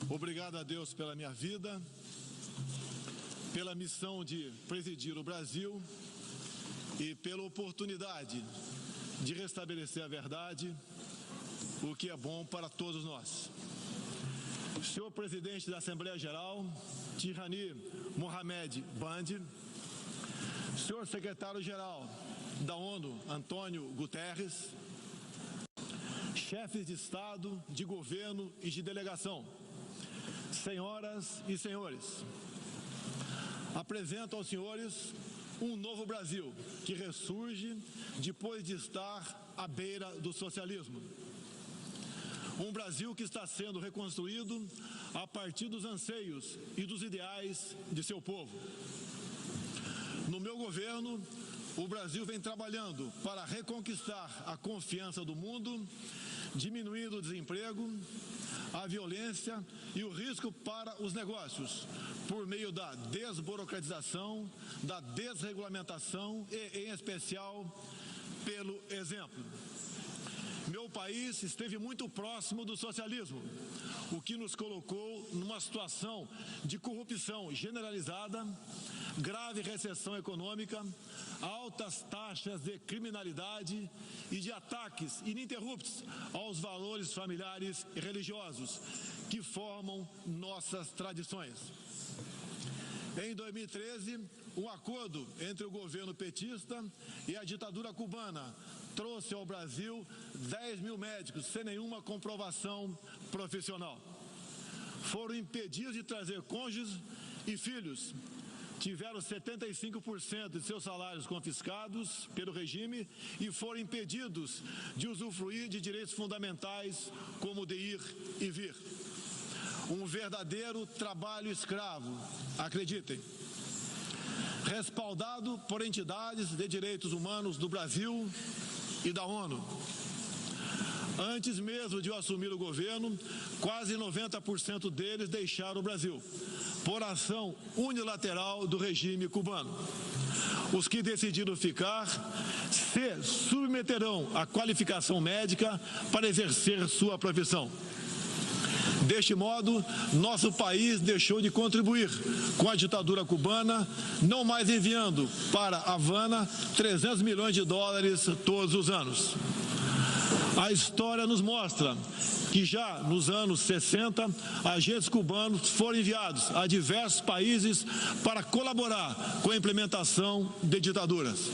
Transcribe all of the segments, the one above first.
Obrigado a Deus pela minha vida, pela missão de presidir o Brasil e pela oportunidade de restabelecer a verdade, o que é bom para todos nós. Senhor Presidente da Assembleia Geral, Tirani Mohamed Bandi, Senhor Secretário-Geral da ONU, Antônio Guterres, chefes de Estado, de governo e de delegação, senhoras e senhores, apresento aos senhores um novo Brasil que ressurge depois de estar à beira do socialismo. Um Brasil que está sendo reconstruído a partir dos anseios e dos ideais de seu povo. No meu governo, o Brasil vem trabalhando para reconquistar a confiança do mundo, diminuindo o desemprego, a violência e o risco para os negócios, por meio da desburocratização, da desregulamentação e, em especial, pelo exemplo. Meu país esteve muito próximo do socialismo, o que nos colocou numa situação de corrupção generalizada, grave recessão econômica, altas taxas de criminalidade e de ataques ininterruptos aos valores familiares e religiosos que formam nossas tradições. Em 2013, um acordo entre o governo petista e a ditadura cubana trouxe ao Brasil 10 mil médicos sem nenhuma comprovação profissional. Foram impedidos de trazer cônjuges e filhos. Tiveram 75% de seus salários confiscados pelo regime e foram impedidos de usufruir de direitos fundamentais como de ir e vir. Um verdadeiro trabalho escravo, acreditem. Respaldado por entidades de direitos humanos do Brasil e da ONU. Antes mesmo de eu assumir o governo, quase 90% deles deixaram o Brasil, por ação unilateral do regime cubano. Os que decidiram ficar se submeterão à qualificação médica para exercer sua profissão. Deste modo, nosso país deixou de contribuir com a ditadura cubana, não mais enviando para Havana 300 milhões de dólares todos os anos. A história nos mostra que já nos anos 60, agentes cubanos foram enviados a diversos países para colaborar com a implementação de ditaduras.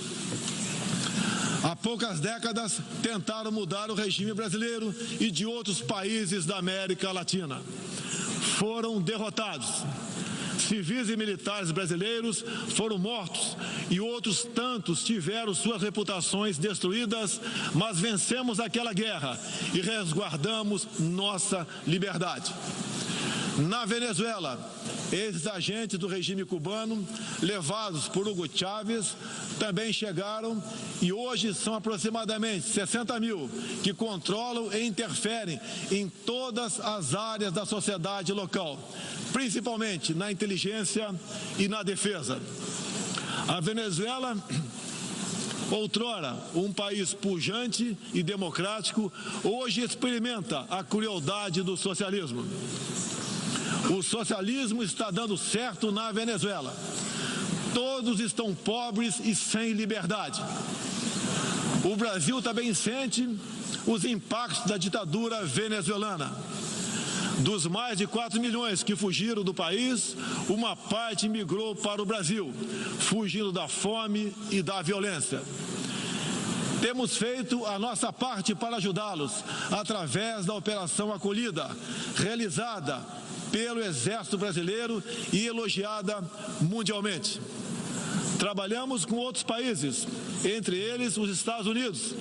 Há poucas décadas, tentaram mudar o regime brasileiro e de outros países da América Latina. Foram derrotados. Civis e militares brasileiros foram mortos e outros tantos tiveram suas reputações destruídas, mas vencemos aquela guerra e resguardamos nossa liberdade. Na Venezuela, esses agentes do regime cubano, levados por Hugo Chávez, também chegaram e hoje são aproximadamente 60 mil que controlam e interferem em todas as áreas da sociedade local, principalmente na inteligência e na defesa. A Venezuela, outrora um país pujante e democrático, hoje experimenta a crueldade do socialismo. O socialismo está dando certo na Venezuela. Todos estão pobres e sem liberdade. O Brasil também sente os impactos da ditadura venezuelana. Dos mais de 4 milhões que fugiram do país, uma parte migrou para o Brasil, fugindo da fome e da violência. Temos feito a nossa parte para ajudá-los através da Operação Acolhida, realizada pelo Exército Brasileiro e elogiada mundialmente. Trabalhamos com outros países, entre eles os Estados Unidos,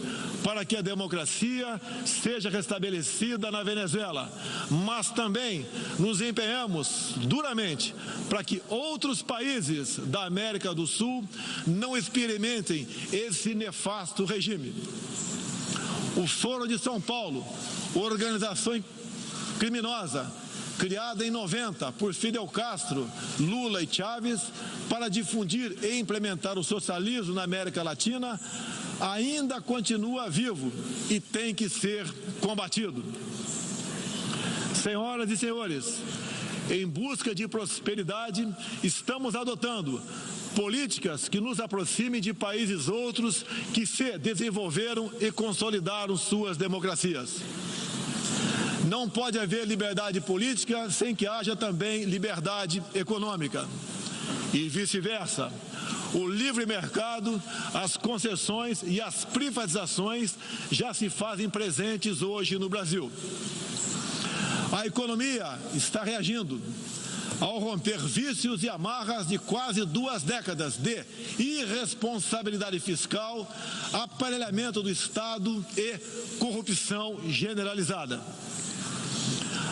para que a democracia seja restabelecida na Venezuela, mas também nos empenhamos duramente para que outros países da América do Sul não experimentem esse nefasto regime. O Foro de São Paulo, organização criminosa, criada em 90 por Fidel Castro, Lula e Chávez, para difundir e implementar o socialismo na América Latina, ainda continua vivo e tem que ser combatido. Senhoras e senhores, em busca de prosperidade, estamos adotando políticas que nos aproximem de países outros que se desenvolveram e consolidaram suas democracias. Não pode haver liberdade política sem que haja também liberdade econômica. E vice-versa. O livre mercado, as concessões e as privatizações já se fazem presentes hoje no Brasil. A economia está reagindo ao romper vícios e amarras de quase 2 décadas de irresponsabilidade fiscal, aparelhamento do Estado e corrupção generalizada.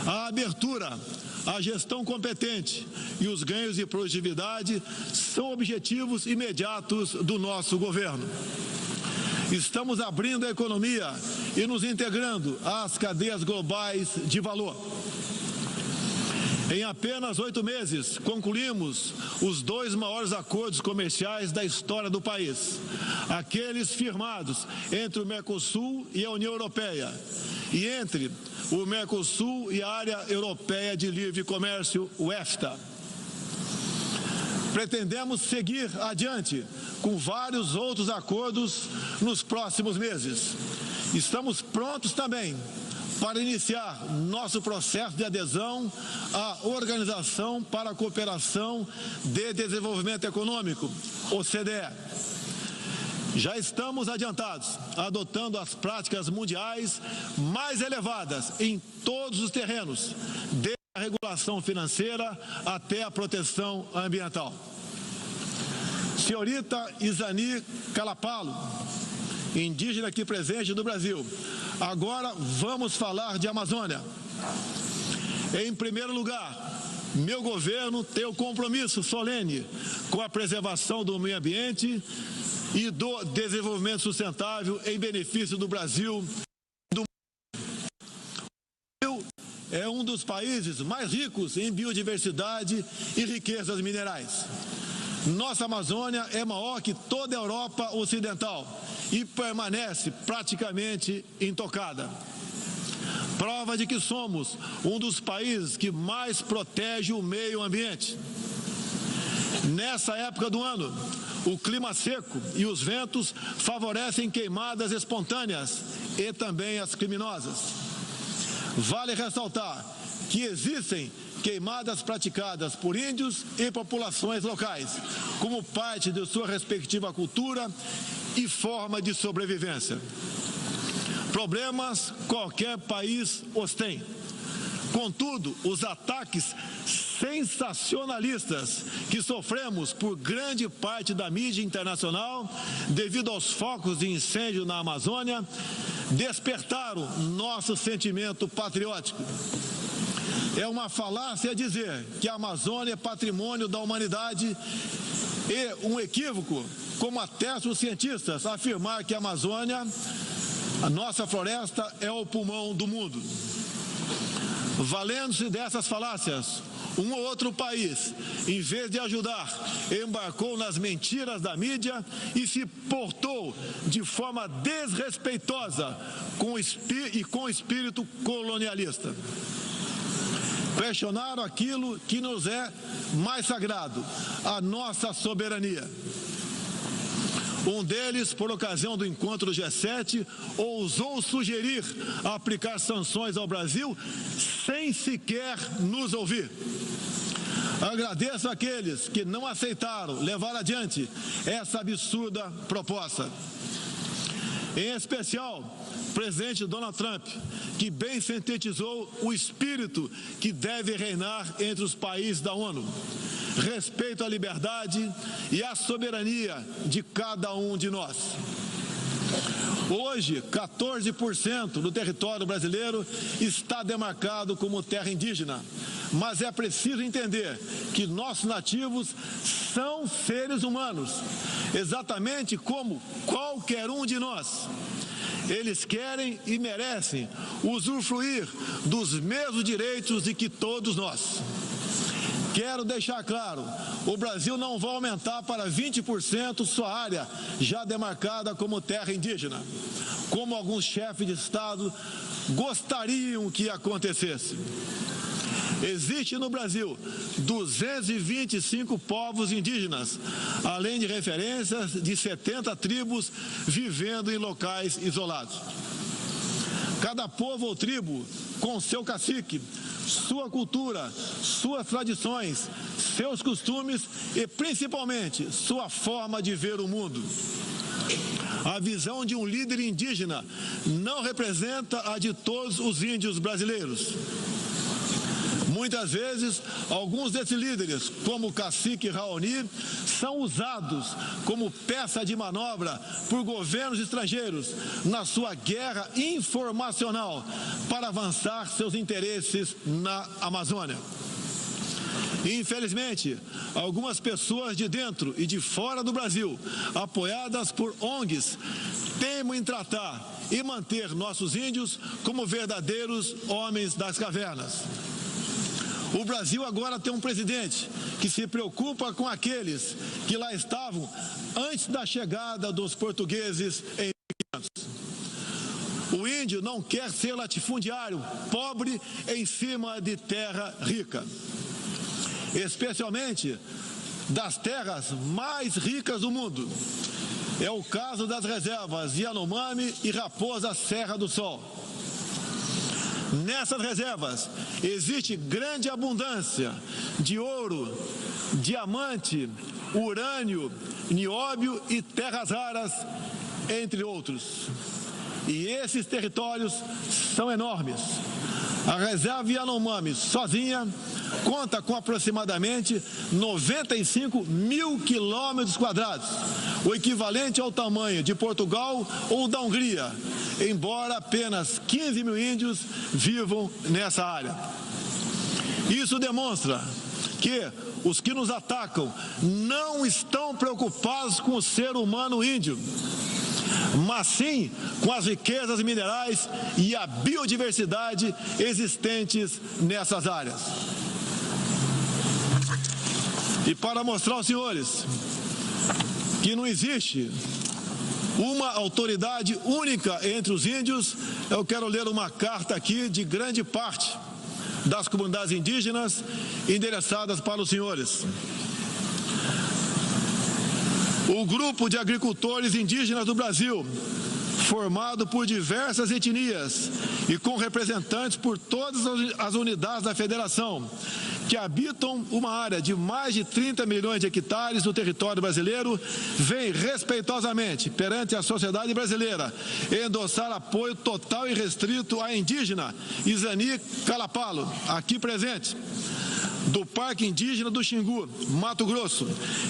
A abertura, a gestão competente e os ganhos de produtividade são objetivos imediatos do nosso governo. Estamos abrindo a economia e nos integrando às cadeias globais de valor. Em apenas 8 meses, concluímos os 2 maiores acordos comerciais da história do país, aqueles firmados entre o Mercosul e a União Europeia, e entre o Mercosul e a Área Europeia de Livre Comércio, o EFTA. Pretendemos seguir adiante com vários outros acordos nos próximos meses. Estamos prontos também para iniciar nosso processo de adesão à Organização para a Cooperação de Desenvolvimento Econômico, OCDE. Já estamos adiantados, adotando as práticas mundiais mais elevadas em todos os terrenos, desde a regulação financeira até a proteção ambiental. Senhorita Isani Calapalo, indígena aqui presente do Brasil. Agora vamos falar de Amazônia. Em primeiro lugar, meu governo tem o compromisso solene com a preservação do meio ambiente e do desenvolvimento sustentável em benefício do Brasil. O Brasil é um dos países mais ricos em biodiversidade e riquezas minerais. Nossa Amazônia é maior que toda a Europa Ocidental e permanece praticamente intocada. Prova de que somos um dos países que mais protege o meio ambiente. Nessa época do ano, o clima seco e os ventos favorecem queimadas espontâneas e também as criminosas. Vale ressaltar que existem queimadas praticadas por índios e populações locais, como parte de sua respectiva cultura e forma de sobrevivência. Problemas qualquer país os tem. Contudo, os ataques sensacionalistas que sofremos por grande parte da mídia internacional, devido aos focos de incêndio na Amazônia, despertaram nosso sentimento patriótico. É uma falácia dizer que a Amazônia é patrimônio da humanidade e um equívoco, como atestam os cientistas, afirmar que a Amazônia, a nossa floresta, é o pulmão do mundo. Valendo-se dessas falácias, um ou outro país, em vez de ajudar, embarcou nas mentiras da mídia e se portou de forma desrespeitosa com espírito colonialista. Questionaram aquilo que nos é mais sagrado, a nossa soberania. Um deles, por ocasião do encontro do G7, ousou sugerir aplicar sanções ao Brasil sem sequer nos ouvir. Agradeço àqueles que não aceitaram levar adiante essa absurda proposta. Em especial, o presidente Donald Trump, que bem sintetizou o espírito que deve reinar entre os países da ONU. Respeito à liberdade e à soberania de cada um de nós. Hoje, 14% do território brasileiro está demarcado como terra indígena, mas é preciso entender que nossos nativos são seres humanos, exatamente como qualquer um de nós. Eles querem e merecem usufruir dos mesmos direitos de que todos nós. Quero deixar claro, o Brasil não vai aumentar para 20% sua área já demarcada como terra indígena, como alguns chefes de Estado gostariam que acontecesse. Existe no Brasil 225 povos indígenas, além de referências de 70 tribos vivendo em locais isolados. Cada povo ou tribo, com seu cacique, sua cultura, suas tradições, seus costumes e, principalmente, sua forma de ver o mundo. A visão de um líder indígena não representa a de todos os índios brasileiros. Muitas vezes, alguns desses líderes, como o cacique Raoni, são usados como peça de manobra por governos estrangeiros na sua guerra informacional para avançar seus interesses na Amazônia. Infelizmente, algumas pessoas de dentro e de fora do Brasil, apoiadas por ONGs, teimam em tratar e manter nossos índios como verdadeiros homens das cavernas. O Brasil agora tem um presidente que se preocupa com aqueles que lá estavam antes da chegada dos portugueses em 1500. O índio não quer ser latifundiário, pobre em cima de terra rica, especialmente das terras mais ricas do mundo. É o caso das reservas Yanomami e Raposa Serra do Sol. Nessas reservas existe grande abundância de ouro, diamante, urânio, nióbio e terras raras, entre outros. E esses territórios são enormes. A reserva Yanomami sozinha conta com aproximadamente 95 mil quilômetros quadrados, o equivalente ao tamanho de Portugal ou da Hungria, embora apenas 15 mil índios vivam nessa área. Isso demonstra que os que nos atacam não estão preocupados com o ser humano índio, mas sim com as riquezas minerais e a biodiversidade existentes nessas áreas. E para mostrar aos senhores que não existe uma autoridade única entre os índios, eu quero ler uma carta aqui de grande parte das comunidades indígenas endereçadas para os senhores. O grupo de agricultores indígenas do Brasil, formado por diversas etnias e com representantes por todas as unidades da federação, que habitam uma área de mais de 30 milhões de hectares no território brasileiro, vem respeitosamente perante a sociedade brasileira endossar apoio total e restrito à indígena Izani Calapalo, aqui presente, do Parque Indígena do Xingu, Mato Grosso,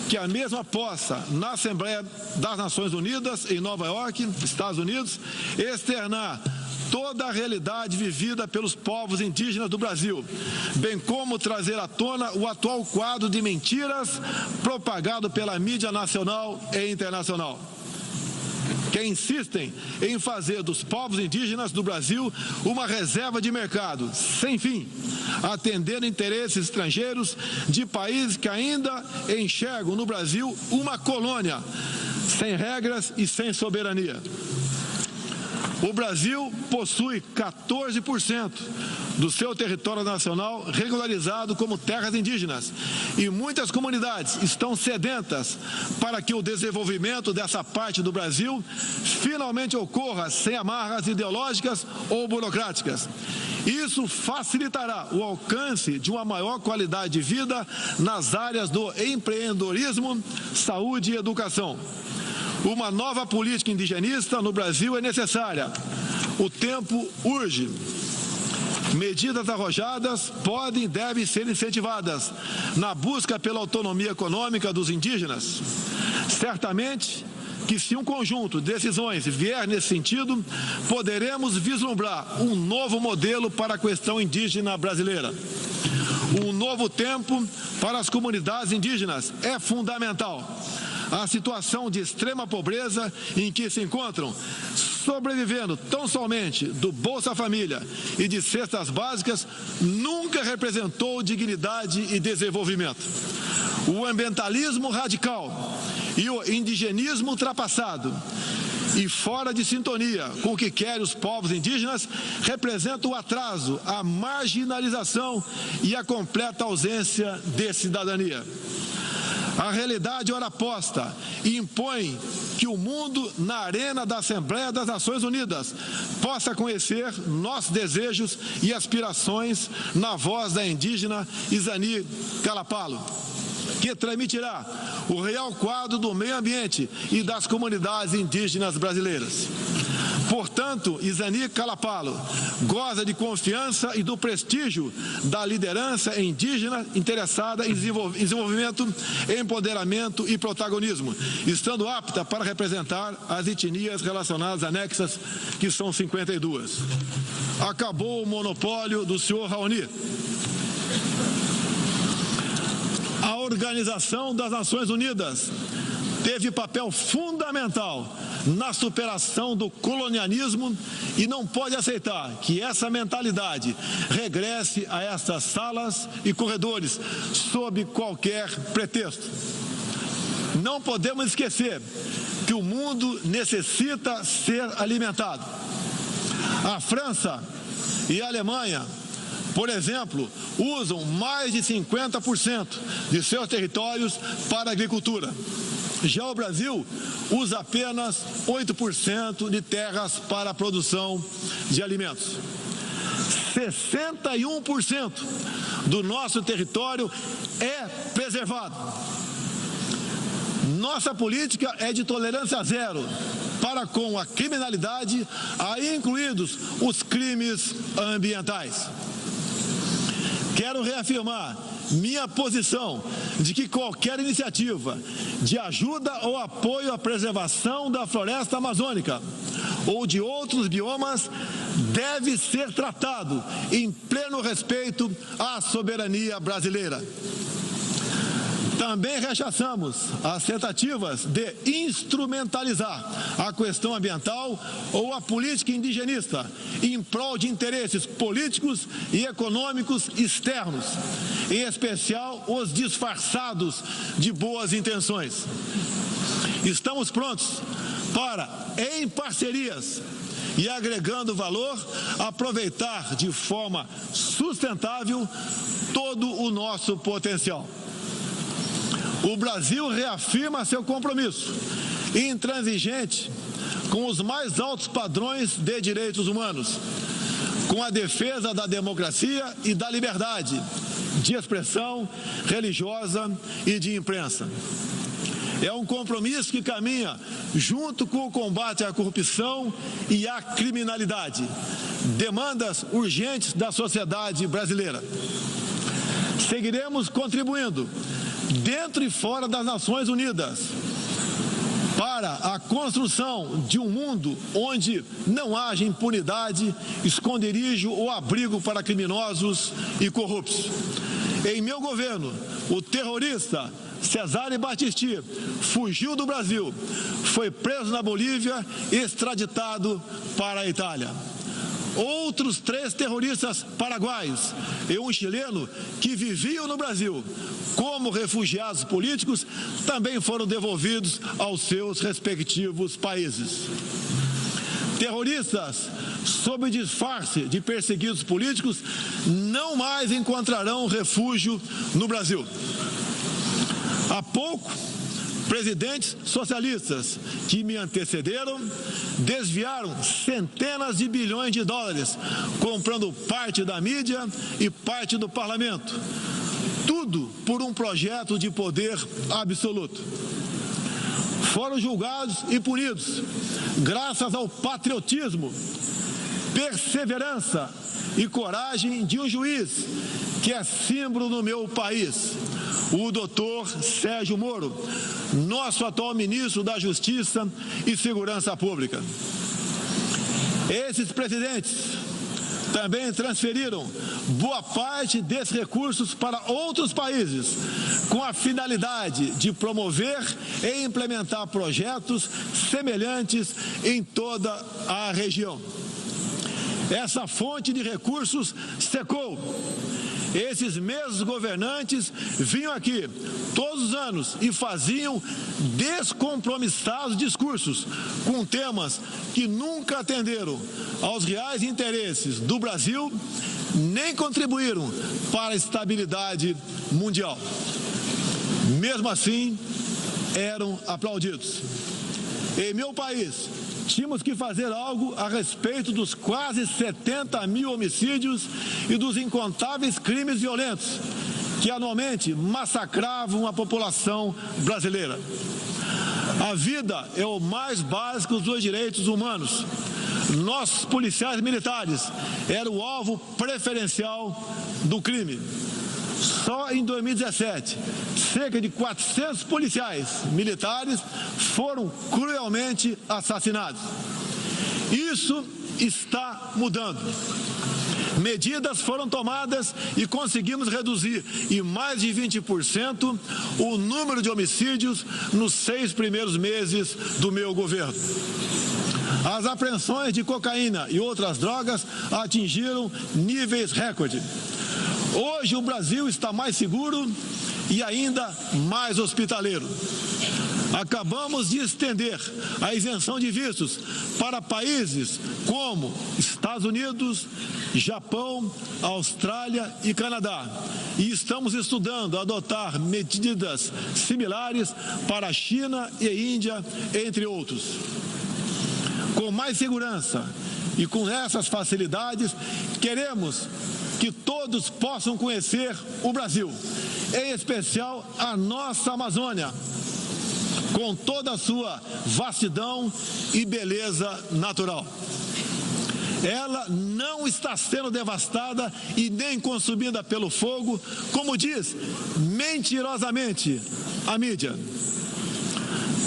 que a mesma possa, na Assembleia das Nações Unidas, em Nova York, Estados Unidos, externar toda a realidade vivida pelos povos indígenas do Brasil, bem como trazer à tona o atual quadro de mentiras propagado pela mídia nacional e internacional, que insistem em fazer dos povos indígenas do Brasil uma reserva de mercado sem fim, atendendo interesses estrangeiros de países que ainda enxergam no Brasil uma colônia, sem regras e sem soberania. O Brasil possui 14% do seu território nacional regularizado como terras indígenas e muitas comunidades estão sedentas para que o desenvolvimento dessa parte do Brasil finalmente ocorra sem amarras ideológicas ou burocráticas. Isso facilitará o alcance de uma maior qualidade de vida nas áreas do empreendedorismo, saúde e educação. Uma nova política indigenista no Brasil é necessária. O tempo urge. Medidas arrojadas podem e devem ser incentivadas na busca pela autonomia econômica dos indígenas. Certamente que, se um conjunto de decisões vier nesse sentido, poderemos vislumbrar um novo modelo para a questão indígena brasileira. Um novo tempo para as comunidades indígenas é fundamental. A situação de extrema pobreza em que se encontram, sobrevivendo tão somente do Bolsa Família e de cestas básicas, nunca representou dignidade e desenvolvimento. O ambientalismo radical e o indigenismo ultrapassado e fora de sintonia com o que querem os povos indígenas, representa o atraso, a marginalização e a completa ausência de cidadania. A realidade ora posta impõe que o mundo, na arena da Assembleia das Nações Unidas, possa conhecer nossos desejos e aspirações na voz da indígena Izani Kalapalo, que transmitirá o real quadro do meio ambiente e das comunidades indígenas brasileiras. Portanto, Izani Kalapalo goza de confiança e do prestígio da liderança indígena interessada em desenvolvimento, empoderamento e protagonismo, estando apta para representar as etnias relacionadas anexas, que são 52. Acabou o monopólio do senhor Raoni. A Organização das Nações Unidas teve papel fundamental na superação do colonialismo e não pode aceitar que essa mentalidade regresse a essas salas e corredores sob qualquer pretexto. Não podemos esquecer que o mundo necessita ser alimentado. A França e a Alemanha, por exemplo, usam mais de 50% de seus territórios para a agricultura. Já o Brasil usa apenas 8% de terras para a produção de alimentos. 61% do nosso território é preservado. Nossa política é de tolerância zero para com a criminalidade, aí incluídos os crimes ambientais. Quero reafirmar minha posição de que qualquer iniciativa de ajuda ou apoio à preservação da floresta amazônica ou de outros biomas deve ser tratado em pleno respeito à soberania brasileira. Também rechaçamos as tentativas de instrumentalizar a questão ambiental ou a política indigenista em prol de interesses políticos e econômicos externos, em especial os disfarçados de boas intenções. Estamos prontos para, em parcerias e agregando valor, aproveitar de forma sustentável todo o nosso potencial. O Brasil reafirma seu compromisso intransigente com os mais altos padrões de direitos humanos, com a defesa da democracia e da liberdade de expressão religiosa e de imprensa. É um compromisso que caminha junto com o combate à corrupção e à criminalidade, demandas urgentes da sociedade brasileira. Seguiremos contribuindo dentro e fora das Nações Unidas para a construção de um mundo onde não haja impunidade, esconderijo ou abrigo para criminosos e corruptos. Em meu governo, o terrorista Cesare Battisti fugiu do Brasil, foi preso na Bolívia e extraditado para a Itália. Outros 3 terroristas paraguaios e um chileno que viviam no Brasil como refugiados políticos também foram devolvidos aos seus respectivos países. Terroristas, sob disfarce de perseguidos políticos, não mais encontrarão refúgio no Brasil. Há pouco, presidentes socialistas que me antecederam desviaram centenas de bilhões de dólares, comprando parte da mídia e parte do parlamento. Tudo por um projeto de poder absoluto. Foram julgados e punidos graças ao patriotismo, perseverança e coragem de um juiz que é símbolo no meu país, o doutor Sérgio Moro, nosso atual ministro da Justiça e Segurança Pública. Esses presidentes também transferiram boa parte desses recursos para outros países, com a finalidade de promover e implementar projetos semelhantes em toda a região. Essa fonte de recursos secou esses mesmos governantes vinham aqui todos os anos e faziam descompromissados discursos com temas que nunca atenderam aos reais interesses do Brasil, nem contribuíram para a estabilidade mundial. Mesmo assim, eram aplaudidos. Em meu país, tínhamos que fazer algo a respeito dos quase 70 mil homicídios e dos incontáveis crimes violentos que anualmente massacravam a população brasileira. A vida é o mais básico dos direitos humanos. Nossos policiais militares eram o alvo preferencial do crime. Só em 2017, cerca de 400 policiais militares foram cruelmente assassinados. Isso está mudando. Medidas foram tomadas e conseguimos reduzir em mais de 20% o número de homicídios nos 6 primeiros meses do meu governo. As apreensões de cocaína e outras drogas atingiram níveis recorde. Hoje o Brasil está mais seguro e ainda mais hospitaleiro. Acabamos de estender a isenção de vistos para países como Estados Unidos, Japão, Austrália e Canadá. E estamos estudando adotar medidas similares para a China e Índia, entre outros. Com mais segurança e com essas facilidades, queremos que todos possam conhecer o Brasil, em especial a nossa Amazônia, com toda a sua vastidão e beleza natural. Ela não está sendo devastada e nem consumida pelo fogo, como diz mentirosamente a mídia.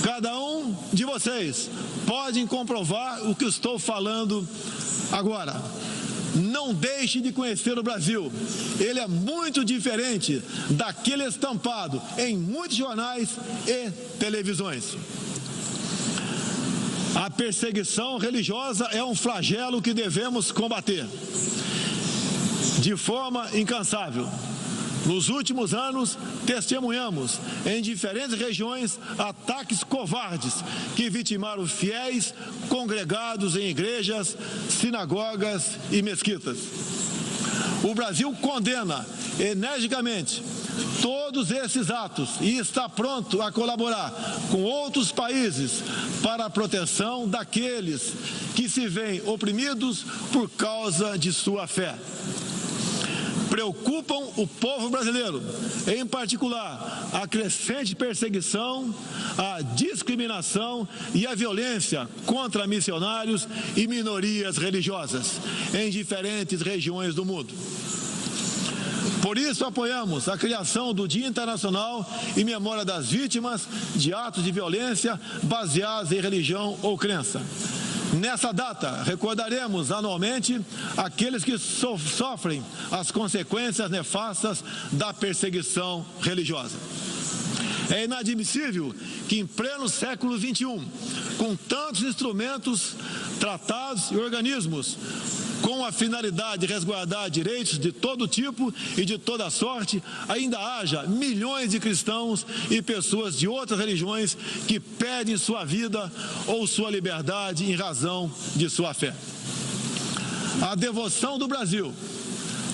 Cada um de vocês pode comprovar o que estou falando agora. Não deixe de conhecer o Brasil. Ele é muito diferente daquele estampado em muitos jornais e televisões. A perseguição religiosa é um flagelo que devemos combater de forma incansável. Nos últimos anos, testemunhamos em diferentes regiões ataques covardes que vitimaram fiéis congregados em igrejas, sinagogas e mesquitas. O Brasil condena energicamente todos esses atos e está pronto a colaborar com outros países para a proteção daqueles que se veem oprimidos por causa de sua fé. Preocupam o povo brasileiro, em particular a crescente perseguição, a discriminação e a violência contra missionários e minorias religiosas em diferentes regiões do mundo. Por isso, apoiamos a criação do Dia Internacional em memória das vítimas de atos de violência baseados em religião ou crença. Nessa data, recordaremos anualmente aqueles que sofrem as consequências nefastas da perseguição religiosa. É inadmissível que em pleno século XXI, com tantos instrumentos, tratados e organismos com a finalidade de resguardar direitos de todo tipo e de toda sorte, ainda haja milhões de cristãos e pessoas de outras religiões que perdem sua vida ou sua liberdade em razão de sua fé. A devoção do Brasil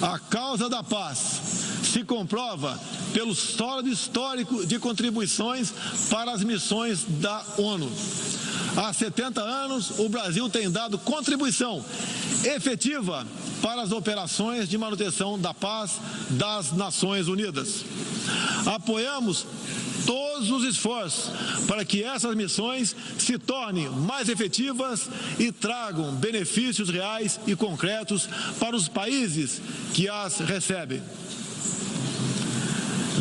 à causa da paz se comprova pelo sólido histórico de contribuições para as missões da ONU. Há 70 anos, o Brasil tem dado contribuição efetiva para as operações de manutenção da paz das Nações Unidas. Apoiamos todos os esforços para que essas missões se tornem mais efetivas e tragam benefícios reais e concretos para os países que as recebem.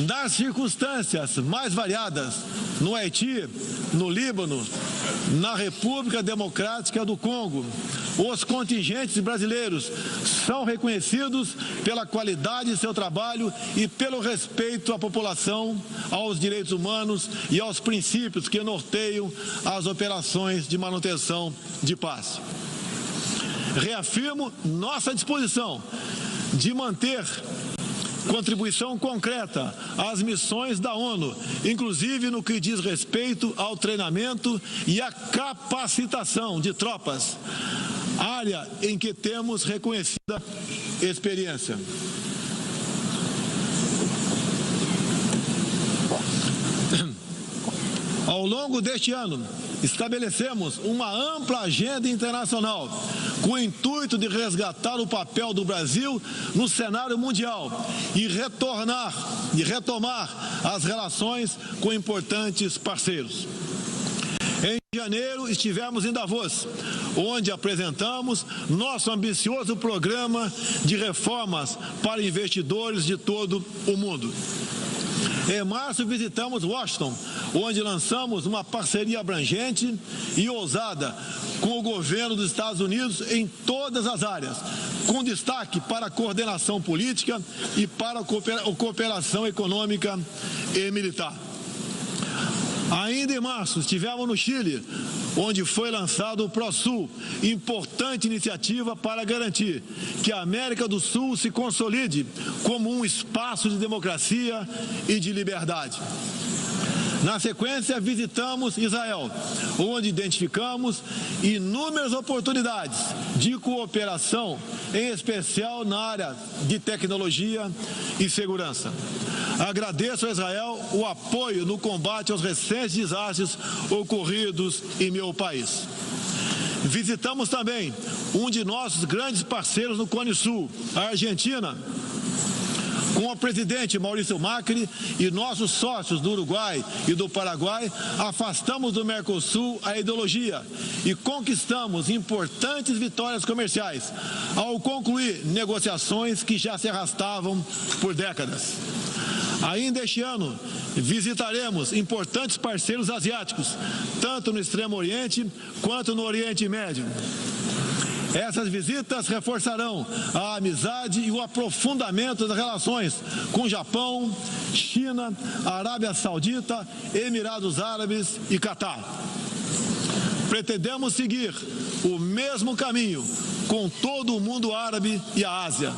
Nas circunstâncias mais variadas, no Haiti, no Líbano, na República Democrática do Congo, os contingentes brasileiros são reconhecidos pela qualidade de seu trabalho e pelo respeito à população, aos direitos humanos e aos princípios que norteiam as operações de manutenção de paz. Reafirmo nossa disposição de manter contribuição concreta às missões da ONU, inclusive no que diz respeito ao treinamento e à capacitação de tropas, área em que temos reconhecida experiência. Ao longo deste ano, estabelecemos uma ampla agenda internacional com o intuito de resgatar o papel do Brasil no cenário mundial e retomar as relações com importantes parceiros. Em janeiro, estivemos em Davos, onde apresentamos nosso ambicioso programa de reformas para investidores de todo o mundo. Em março, visitamos Washington, onde lançamos uma parceria abrangente e ousada com o governo dos Estados Unidos em todas as áreas, com destaque para a coordenação política e para a cooperação econômica e militar. Ainda em março, estivemos no Chile, onde foi lançado o ProSul, importante iniciativa para garantir que a América do Sul se consolide como um espaço de democracia e de liberdade. Na sequência, visitamos Israel, onde identificamos inúmeras oportunidades de cooperação, em especial na área de tecnologia e segurança. Agradeço a Israel o apoio no combate aos recentes desastres ocorridos em meu país. Visitamos também um de nossos grandes parceiros no Cone Sul, a Argentina, com o presidente Maurício Macri e nossos sócios do Uruguai e do Paraguai, afastamos do Mercosul a ideologia e conquistamos importantes vitórias comerciais, ao concluir negociações que já se arrastavam por décadas. Ainda este ano, visitaremos importantes parceiros asiáticos, tanto no Extremo Oriente quanto no Oriente Médio. Essas visitas reforçarão a amizade e o aprofundamento das relações com Japão, China, Arábia Saudita, Emirados Árabes e Catar. Pretendemos seguir o mesmo caminho com todo o mundo árabe e a Ásia.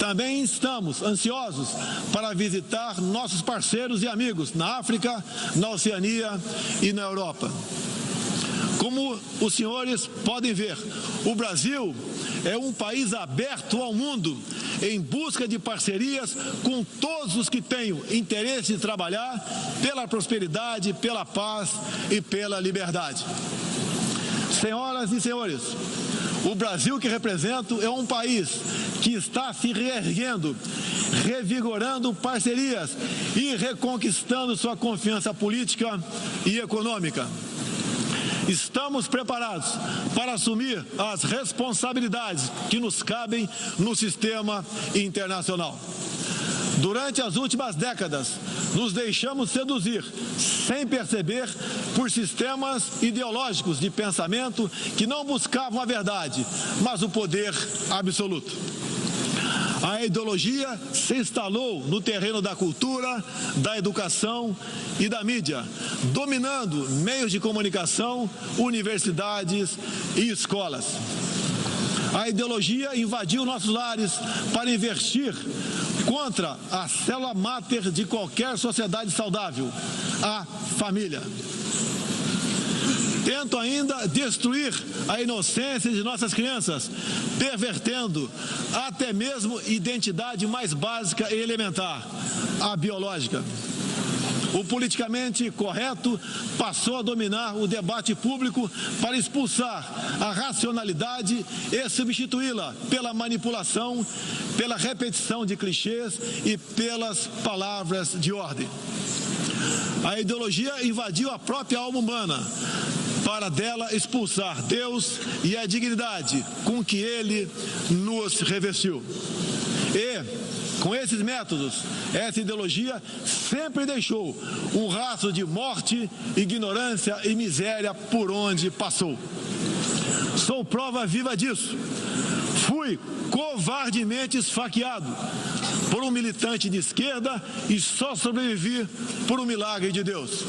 Também estamos ansiosos para visitar nossos parceiros e amigos na África, na Oceania e na Europa. Como os senhores podem ver, o Brasil é um país aberto ao mundo em busca de parcerias com todos os que tenham interesse em trabalhar pela prosperidade, pela paz e pela liberdade. Senhoras e senhores, o Brasil que represento é um país que está se reerguendo, revigorando parcerias e reconquistando sua confiança política e econômica. Estamos preparados para assumir as responsabilidades que nos cabem no sistema internacional. Durante as últimas décadas, nos deixamos seduzir, sem perceber, por sistemas ideológicos de pensamento que não buscavam a verdade, mas o poder absoluto. A ideologia se instalou no terreno da cultura, da educação e da mídia, dominando meios de comunicação, universidades e escolas. A ideologia invadiu nossos lares para investir contra a célula máter de qualquer sociedade saudável, a família. Tento ainda destruir a inocência de nossas crianças, pervertendo até mesmo a identidade mais básica e elementar, a biológica. O politicamente correto passou a dominar o debate público para expulsar a racionalidade e substituí-la pela manipulação, pela repetição de clichês e pelas palavras de ordem. A ideologia invadiu a própria alma humana, para dela expulsar Deus e a dignidade com que Ele nos revestiu. E, com esses métodos, essa ideologia sempre deixou um rastro de morte, ignorância e miséria por onde passou. Sou prova viva disso. Fui covardemente esfaqueado por um militante de esquerda e só sobrevivi por um milagre de Deus.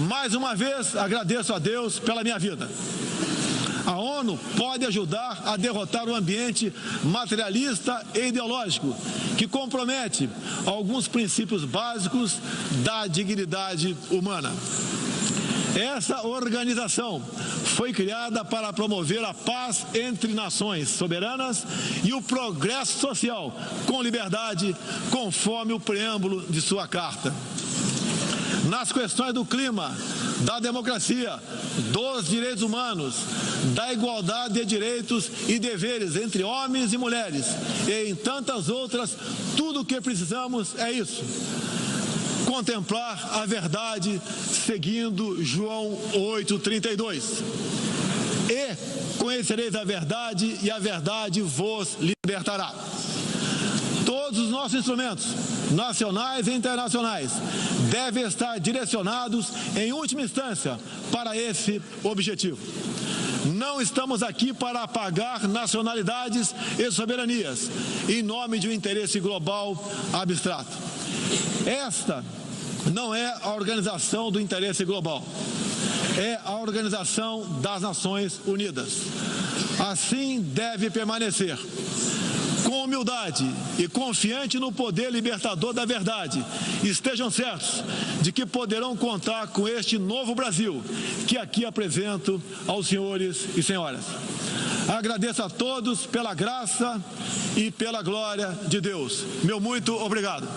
Mais uma vez, agradeço a Deus pela minha vida. A ONU pode ajudar a derrotar o ambiente materialista e ideológico, que compromete alguns princípios básicos da dignidade humana. Essa organização foi criada para promover a paz entre nações soberanas e o progresso social com liberdade, conforme o preâmbulo de sua carta. Nas questões do clima, da democracia, dos direitos humanos, da igualdade de direitos e deveres entre homens e mulheres, e em tantas outras, tudo o que precisamos é isso: contemplar a verdade seguindo João 8,32. E conhecereis a verdade, e a verdade vos libertará. Todos os nossos instrumentos, nacionais e internacionais, devem estar direcionados, em última instância, para esse objetivo. Não estamos aqui para apagar nacionalidades e soberanias, em nome de um interesse global abstrato. Esta não é a organização do interesse global, é a Organização das Nações Unidas. Assim deve permanecer, com humildade e confiante no poder libertador da verdade. Estejam certos de que poderão contar com este novo Brasil que aqui apresento aos senhores e senhoras. Agradeço a todos pela graça e pela glória de Deus. Meu muito obrigado.